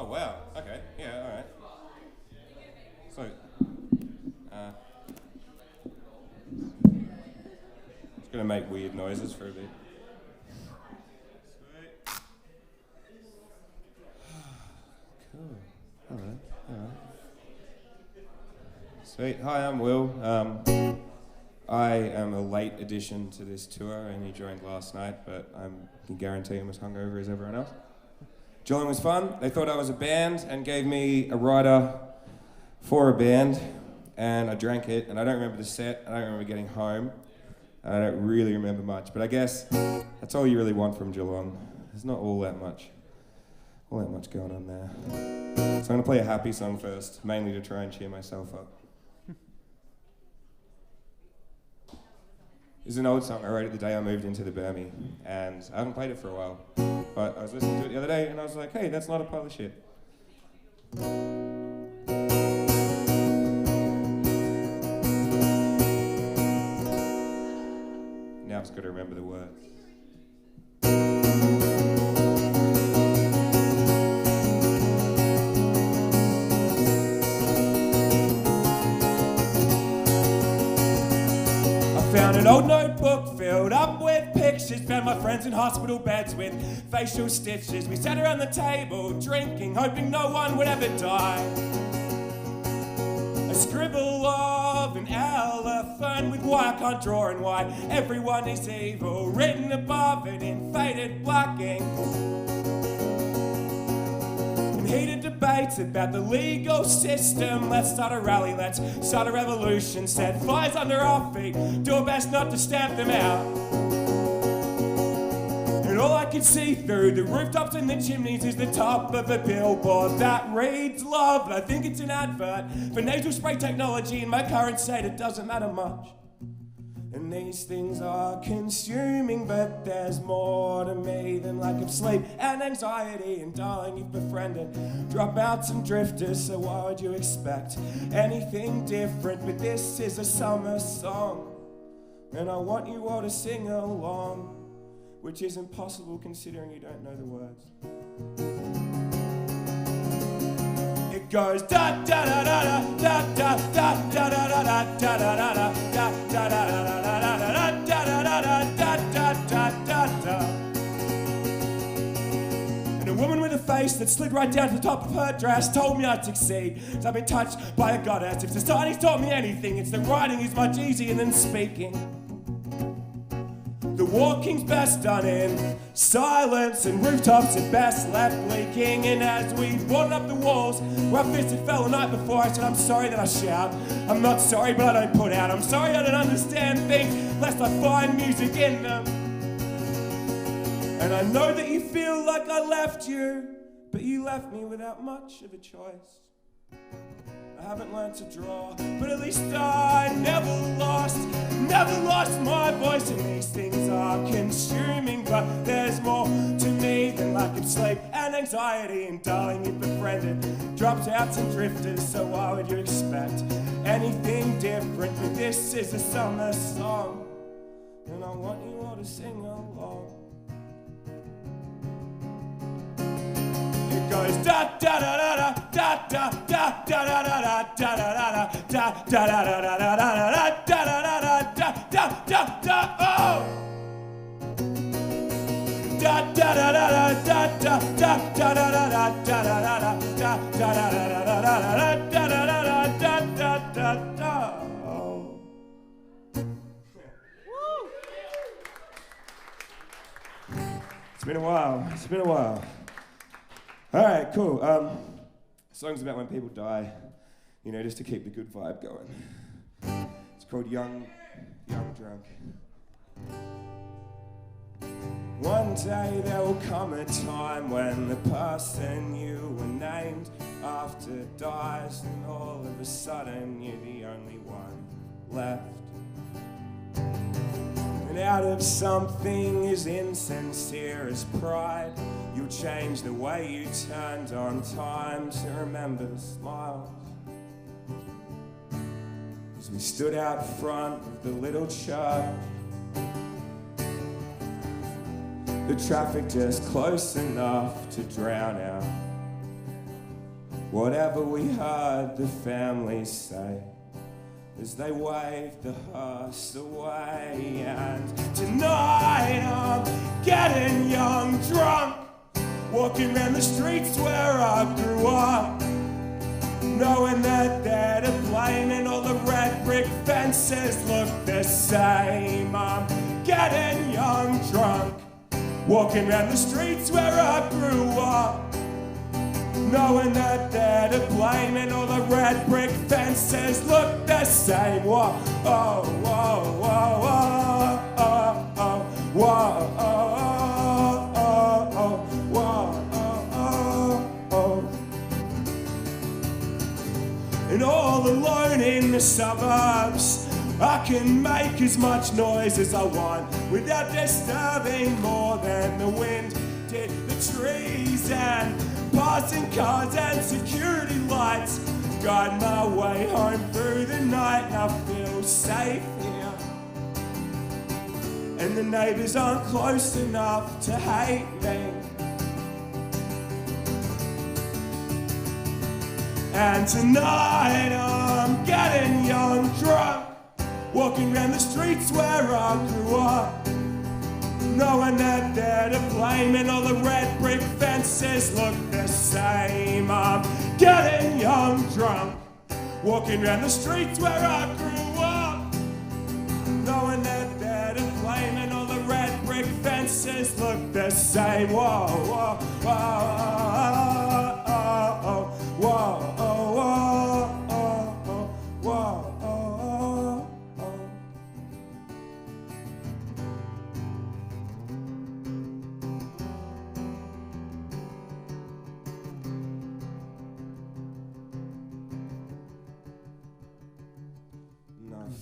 Oh, wow. Okay. Yeah, all right. So, just going to make weird noises for a bit. Sweet. Cool. All right. Sweet. Hi, I'm Will. I am a late addition to this tour. I only joined last night, but I can guarantee I'm as hungover as everyone else. Geelong was fun. They thought I was a band and gave me a rider for a band, and I drank it, and I don't remember the set, I don't remember getting home, and I don't really remember much, but I guess that's all you really want from Geelong. There's not all that much going on there. So I'm going to play a happy song first, mainly to try and cheer myself up. This is an old song I wrote the day I moved into the Burmie, and I haven't played it for a while. But I was listening to it the other day, and I was like, hey, that's not a pile of shit. Now I've just got to remember the words. Found an old notebook filled up with pictures. Found my friends in hospital beds with facial stitches. We sat around the table drinking, hoping no one would ever die. A scribble of an elephant with why I can't draw and why everyone is evil, written above it in faded black ink. Heated debates about the legal system. Let's start a rally, let's start a revolution. Set fires under our feet, do our best not to stamp them out. And all I can see through the rooftops and the chimneys is the top of a billboard that reads love. And I think it's an advert for nasal spray technology. In my current state, it doesn't matter much. And these things are consuming, but there's more to me than lack of sleep and anxiety. And darling, you've befriended dropouts and drifters, so why would you expect anything different? But this is a summer song, and I want you all to sing along, which is impossible considering you don't know the words. It goes da da da da da da da da da da da da da da da da da da da. And a woman with a face that slid right down to the top of her dress told me I'd succeed, 'cause I've been touched by a goddess. If society's taught me anything, it's that writing is much easier than speaking. The walking's best done in silence, and rooftops are best left leaking. And as we boarded up the walls where our fists had fell the night before, I said, I'm sorry that I shout. I'm not sorry, but I don't put out. I'm sorry I don't understand things, lest I find music in them. And I know that you feel like I left you, but you left me without much of a choice. I haven't learned to draw, but at least I never lost my voice. And these things are consuming, but there's more to me than lack of sleep and anxiety. And darling, you've befriended dropouts and drifters, so why would you expect anything different? But this is a summer song, and I want you all to sing along. It goes da da da da da da da da da da da da da da da da da da da oh da da da da da da da da da da da da da da. It's been a while. All right, cool. Song's about when people die, just to keep the good vibe going. It's called Young Drunk. One day there will come a time when the person you were named after dies, and all of a sudden you're the only one left. And out of something as insincere as pride, you'll change the way you turned on time to remember the smiles. As we stood out front of the little church, the traffic just close enough to drown out whatever we heard the families say as they waved the hearse away. And tonight I'm getting young, drunk, walking around the streets where I grew up, knowing that they're to blame and all the red brick fences look the same. I'm getting young, drunk, walking around the streets where I grew up, knowing that they're to blame and all the red brick fences look the same. Whoa, oh, whoa, whoa, whoa, oh, oh, whoa, oh, oh, oh, whoa, oh, oh. And all alone in the suburbs, I can make as much noise as I want without disturbing more than the wind did the trees, and passing cars and security lights guide my way home through the night, and I feel safe here. And the neighbours aren't close enough to hate me. And tonight I'm getting young, drunk, walking around the streets where I grew up, knowing that they're to blame and all the red brick fences look the same. I'm getting young, drunk, walking around the streets where I grew up, knowing that they're to blame and all the red brick fences look the same. Whoa, whoa, whoa, whoa, whoa, whoa, whoa, whoa.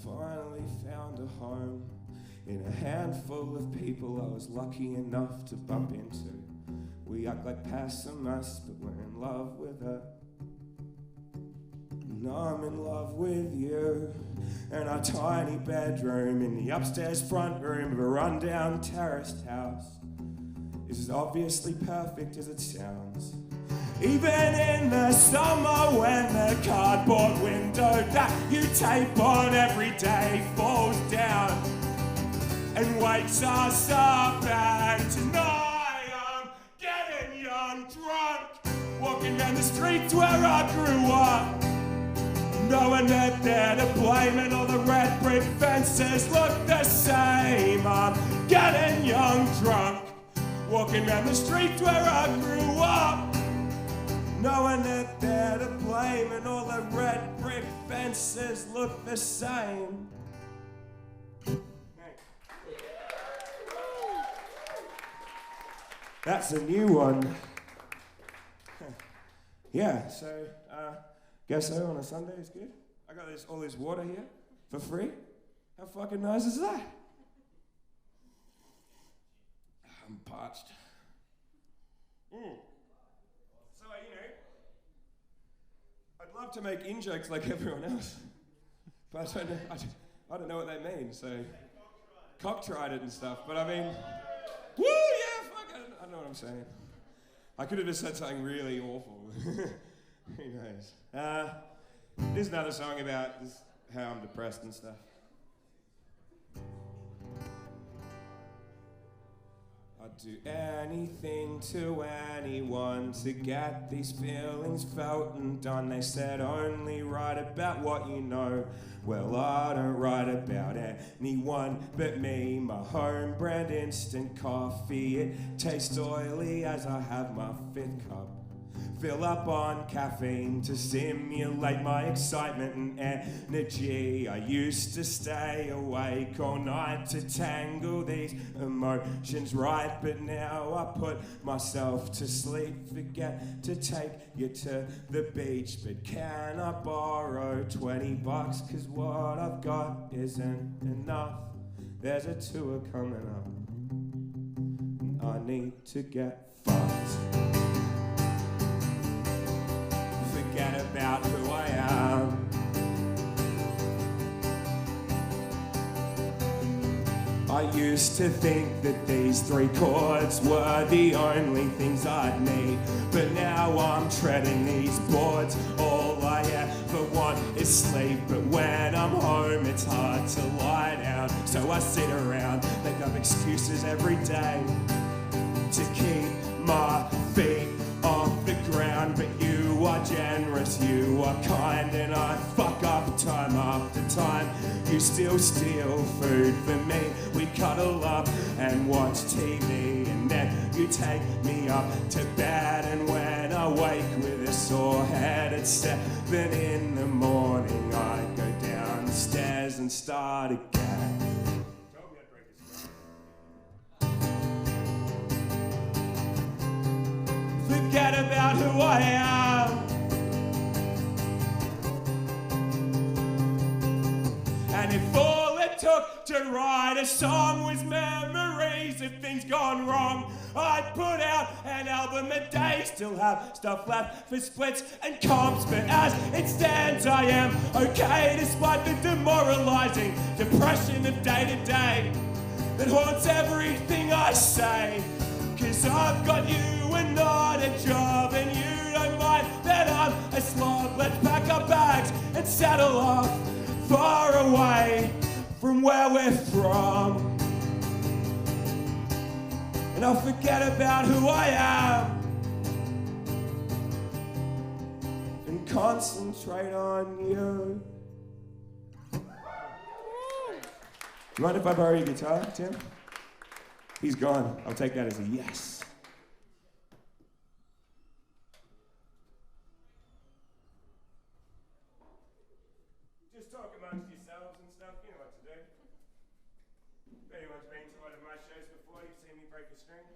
Finally found a home in a handful of people I was lucky enough to bump into. We act like pessimists, but we're in love with her. And I'm in love with you. And our tiny bedroom in the upstairs front room of a rundown terraced house is as obviously perfect as it sounds. Even in the summer when the cardboard window that you tape on every day falls down and wakes us up. And tonight I'm getting young, drunk, walking down the streets where I grew up, knowing that they're to blame and all the red brick fences look the same. I'm getting young, drunk, walking down the streets where I grew up, knowing that they're to blame and all the red brick fences look the same. That's a new one. Yeah, so Gasometer on a Sunday is good. I got all this water here for free. How fucking nice is that? I'm parched. So, I'd love to make in-jokes like everyone else, but I don't know what they mean, so cock-tried it and stuff, but I mean, woo, yeah, fuck, I don't know what I'm saying. I could have just said something really awful. Who knows? There's another song about how I'm depressed and stuff. I'd do anything to anyone to get these feelings felt and done. They said only write about what you know. Well, I don't write about anyone but me. My home brand instant coffee, it tastes oily as I have my 5th cup. Fill up on caffeine to simulate my excitement and energy. I used to stay awake all night to tangle these emotions right, but now I put myself to sleep. Forget to take you to the beach, but can I borrow $20? Cause what I've got isn't enough. There's a tour coming up and I need to get fucked. Forget about who I am. I used to think that these 3 chords were the only things I'd need, but now I'm treading these boards sleep, but when I'm home it's hard to lie down. So I sit around, make up excuses every day to keep my feet off the ground. But you are generous, you are kind, and I fuck up time after time. You still steal food for me. We cuddle up and watch TV, and then you take me up to bed. And when I wake with a sore head at 7 in the morning, I go downstairs and start again. Forget about who I am, and if all it took to write a song was memories of things gone wrong, I'd put out an album a day, still have stuff left for splits and comps. But as it stands, I am okay despite the demoralizing depression of day to day that haunts everything I say. 'Cause I've got you and not a job, and you don't mind that I'm a slob. Let's pack our bags and settle off far away from where we're from, and I'll forget about who I am and concentrate on you. You mind if I borrow your guitar, Tim? He's gone. I'll take that as a yes. Just talk amongst yourselves and stuff. You know what to do. If anyone's been to one of my shows before, you've seen me break a string.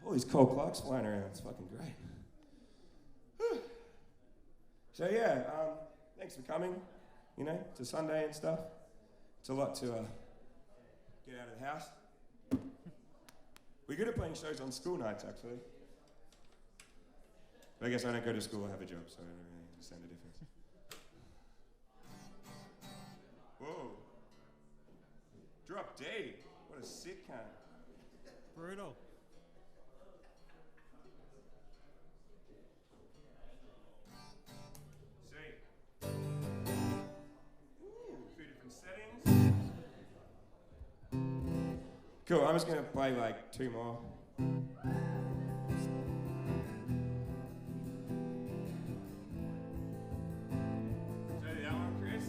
All these cold clocks flying around. It's fucking great. So yeah, thanks for coming. You know, it's a Sunday and stuff. It's a lot to get out of the house. We're good at playing shows on school nights, actually. But I guess I don't go to school, I have a job, so I don't really understand the difference. Whoa. Drop D. What a sick cunt. Brutal. See. Ooh, a few different settings. Cool, I'm just gonna play like 2 more. That one, Chris?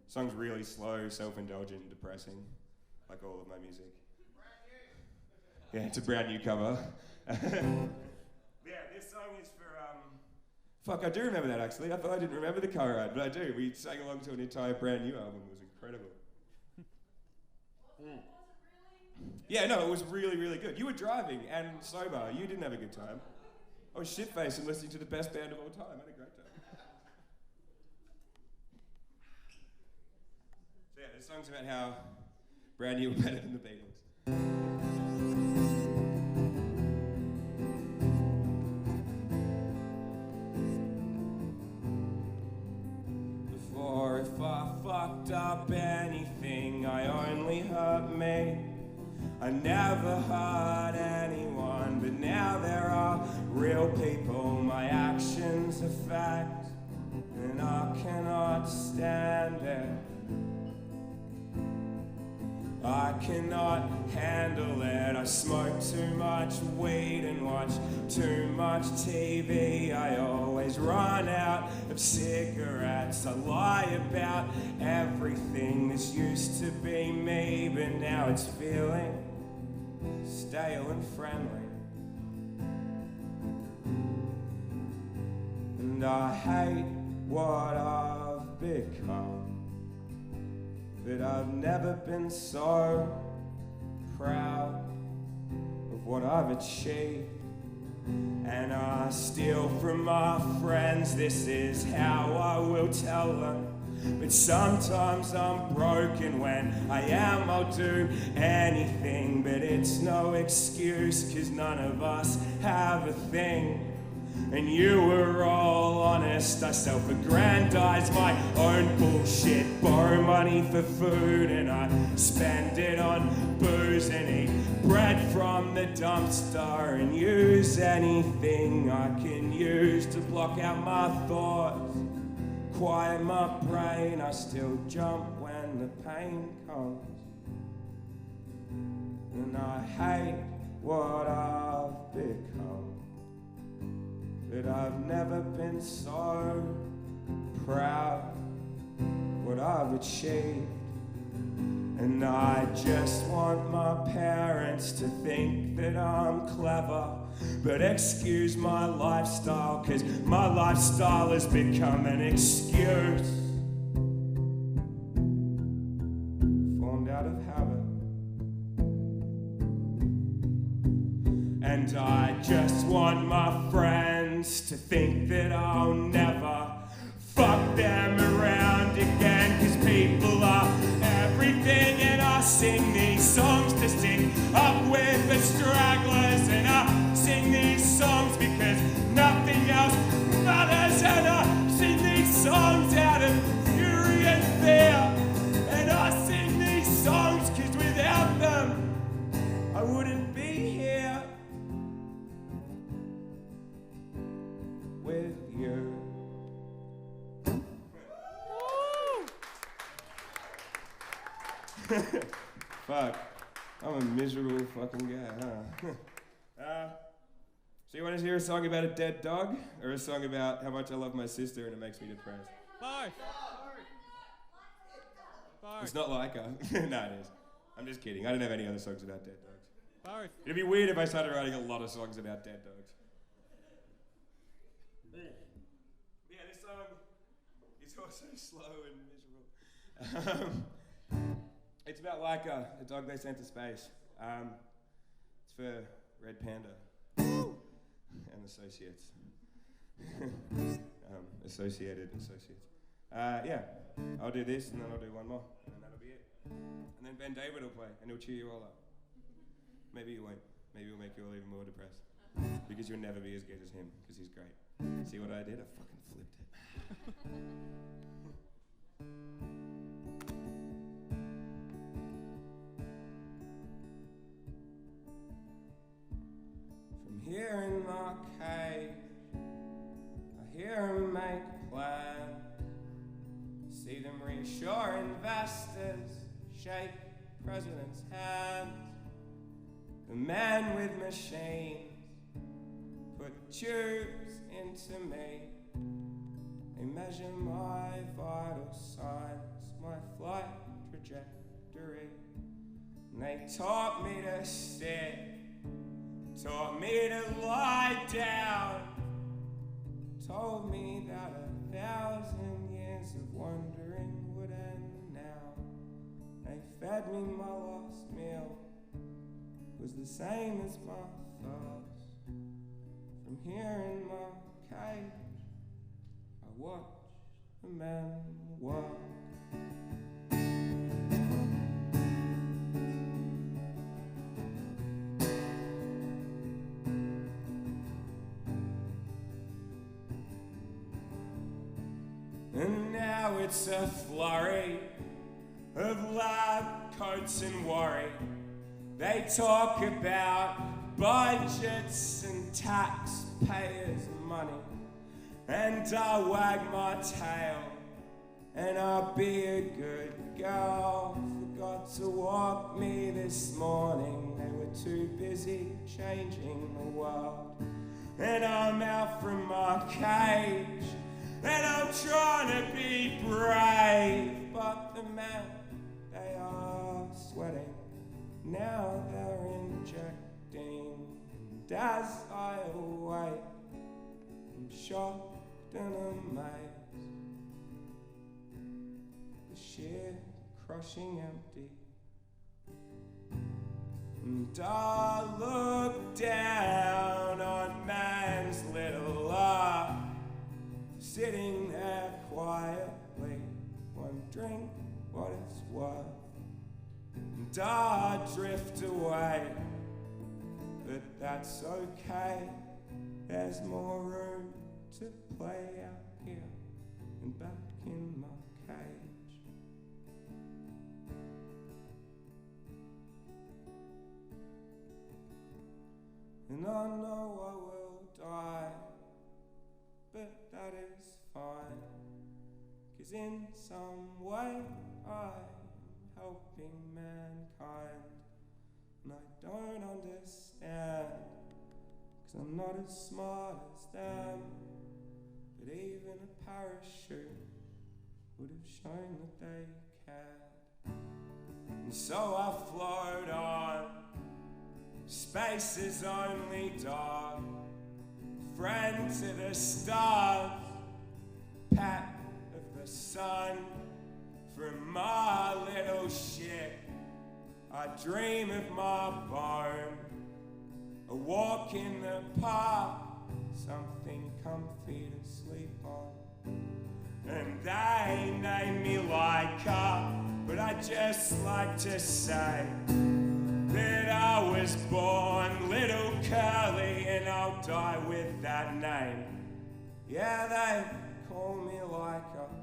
Song's really slow, self-indulgent, depressing, like all of my music. Yeah, it's a brand new cover. Yeah, this song is for, fuck, I do remember that actually. I thought I didn't remember the cover art, but I do. We sang along to an entire brand new album. It was incredible. Yeah, no, it was really, really good. You were driving and sober. You didn't have a good time. I was shit-faced and listening to the best band of all time. I had a great time. So yeah, this song's about how brand new were better than the Beatles. Before, if I fucked up anything, I only hurt me. I never hurt anyone, but now there are real people my actions affect, and I cannot stand it. I cannot handle it. I smoke too much weed and watch too much TV. I always run out of cigarettes. I lie about everything. This used to be me, but now it's feeling stale and friendly. And I hate what I've become, but I've never been so proud of what I've achieved. And I steal from my friends, this is how I will tell them. But sometimes I'm broken. When I am, I'll do anything, but it's no excuse, 'cause none of us have a thing. and you were all honest. I self-aggrandize my own bullshit, borrow money for food, and I spend it on booze and eat bread from the dumpster, and use anything I can use to block out my thoughts, quiet my brain. I still jump when the pain comes, and I hate what I've become, but I've never been so proud what I've achieved. And I just want my parents to think that I'm clever, but excuse my lifestyle, 'cause my lifestyle has become an excuse formed out of habit. And I just want my friends to think that I'll never fuck them around again, 'cause people are everything, and I sing these songs to sing up with the stragglers, and I sing these songs because nothing else matters, and I sing these songs out of fury and fear, and I sing these songs because without them I wouldn't be here with you. Fuck. I'm a miserable fucking guy, huh? So you want to hear a song about a dead dog, or a song about how much I love my sister and it makes me depressed? Both. It's not like her. No, it is. I'm just kidding. I don't have any other songs about dead dogs. Both. It'd be weird if I started writing a lot of songs about dead dogs. Yeah, this song is also slow and miserable. It's about Laika, a dog they sent to space. It's for Red Panda and associates. Associated associates. Yeah, I'll do this and then I'll do one more, and then that'll be it. And then Ben David will play, and he'll cheer you all up. Maybe you won't. Maybe he'll make you all even more depressed. Because you'll never be as good as him, because he's great. See what I did? I fucking flipped it. From here in my cage, I hear him make plans. See them reassure investors, shake presidents' hands. The man with machines put tubes into me. They measure my vital signs, my flight trajectory. And they taught me to sit, taught me to lie down, told me that 1,000 years of wandering would end now. They fed me my last meal, was the same as my first. From here in my cage, I watch the men work. And now it's a flurry of lab coats and worry. They talk about budgets and taxpayers' money, and I wag my tail, and I'll be a good girl. Forgot to walk me this morning, they were too busy changing the world. And I'm out from my cage, and I'm trying to be brave, but the men, they are sweating. Now they're injecting, and as I await, I'm shocked and amazed. The sheer crushing empty. And I look down on man's little life, sitting there quietly, wondering what it's worth. And I drift away, but that's okay, There's more room to play out here and back in my cage. And I know I will die, but that is fine, 'cause in some way I'm helping mankind. And I don't understand, 'cause I'm not as smart as them, but even a parachute would have shown that they cared. And so I float on, space is only dark, friend to the stars, pat of the sun. From my little ship I dream of my bone, a walk in the park, something comfy to sleep on. And they name me like up, but I just like to say that I was born little curly and I'll die with that name. Yeah, they call me like up,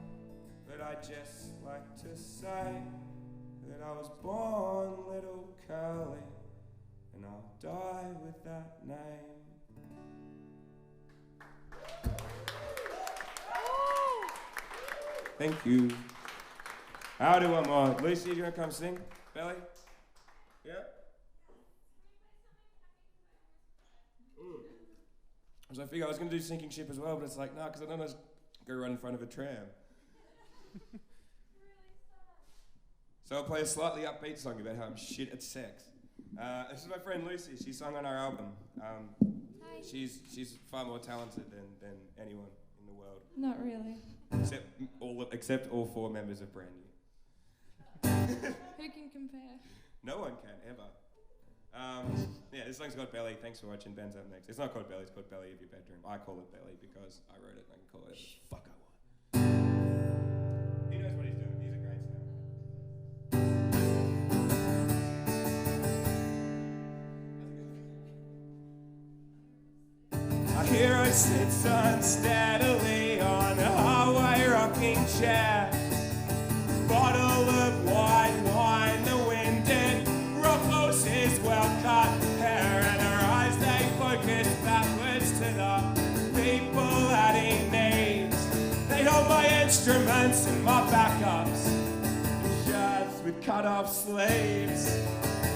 but I just like to say that I was born little curly and I'll die with that name. Thank you. I'll do one more. Lucy, you want to come sing? Belly? Yeah? So I figured I was going to do Sinking Ship as well, but it's like, nah, because I don't want to go run in front of a tram. So I'll play a slightly upbeat song about how I'm shit at sex. This is my friend Lucy. She sung on our album. Hi. She's far more talented than anyone in the world. Not really. Except all four members of Brand New. Who can compare? No one can, ever. Yeah, this song's called Belly. Thanks for watching. Ben's up next. It's not called Belly, it's called Belly of Your Bedroom. I call it Belly because I wrote it and I can call it whatever the fuck I want. He knows what he's doing. He's a great singer. A hero sits unsteadily on a highway rocking chair. Bottle of white wine, the wind and ruffles his well-cut hair, and her eyes they focus backwards to the people that he needs. They hold my instruments and my backups, shirts with cut-off sleeves.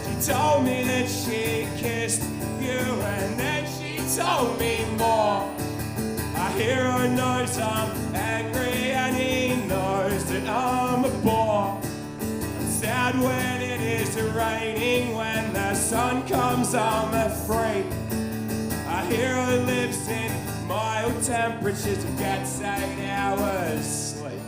She told me that she kissed you, and then she told me more. I hear her knows I'm angry, and he knows that I'm a bore. I'm sad when it is raining, when the sun comes I'm afraid. I hear her lives in mild temperatures and gets 8 hours sleep.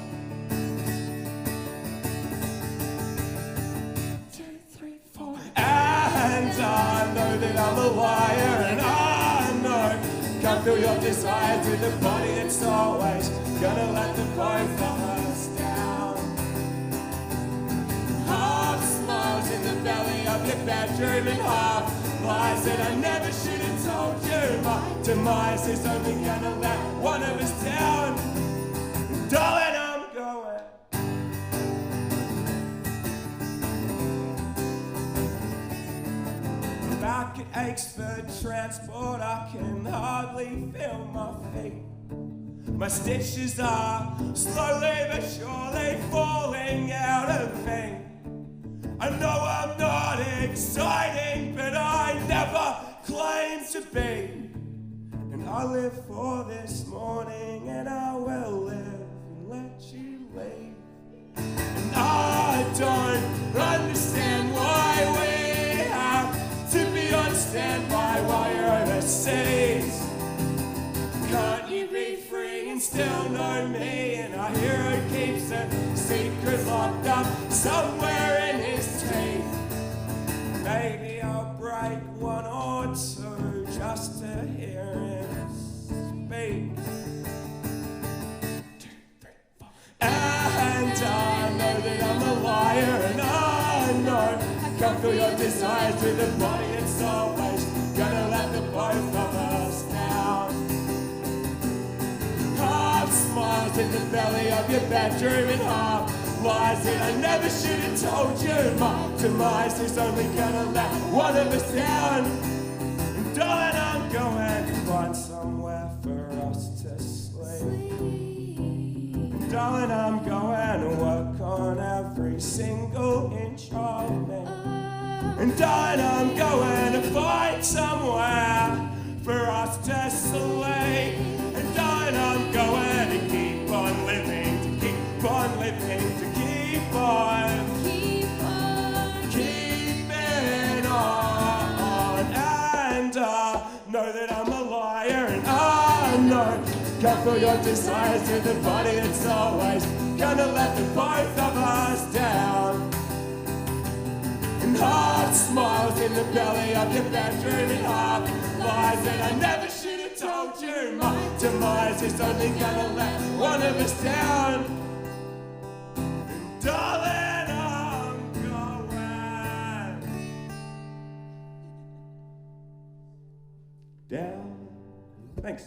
2, 3, 4. And I know that I'm a liar, and I know can't feel your desires with a body that's always gonna let the both of us down. Half smiles in the belly of your bedroom and half lies that I never should have told you. My demise is only gonna let one of us down. Darling, I'm going. Back it aches for transport, I can hardly feel my feet. My stitches are slowly but surely falling out of me. I know I'm not exciting, but I never claimed to be. And I live for this morning, and I will live and let you leave. And I don't understand why we have to be on standby while you're overseas. Can't you be free and still know me? And I hear he keeps a secret locked up somewhere in his teeth. Maybe I'll break one or two just to hear him speak. 2, 3, 4. And I know that I'm a liar, and I know I can't feel your desires through the body that's always gonna let the both of us down. belly of your bedroom in half. Lies that I never should have told you. My demise is only gonna let one of us down. And darling, I'm going to find somewhere for us to sleep. Darling, I'm going to work on every single inch of me. And darling, I'm going to find somewhere for us to sleep. And darling, I'm going to keep on living, to keep on living, to keep on keeping on. And know that I'm a liar, and I know can't feel your desires to the body that's always gonna let the both of us down. And half smiles in the belly of your bedroom and half lies that I never should have told you. My demise is only gonna let one of us down. And darling, I'm going down. Thanks.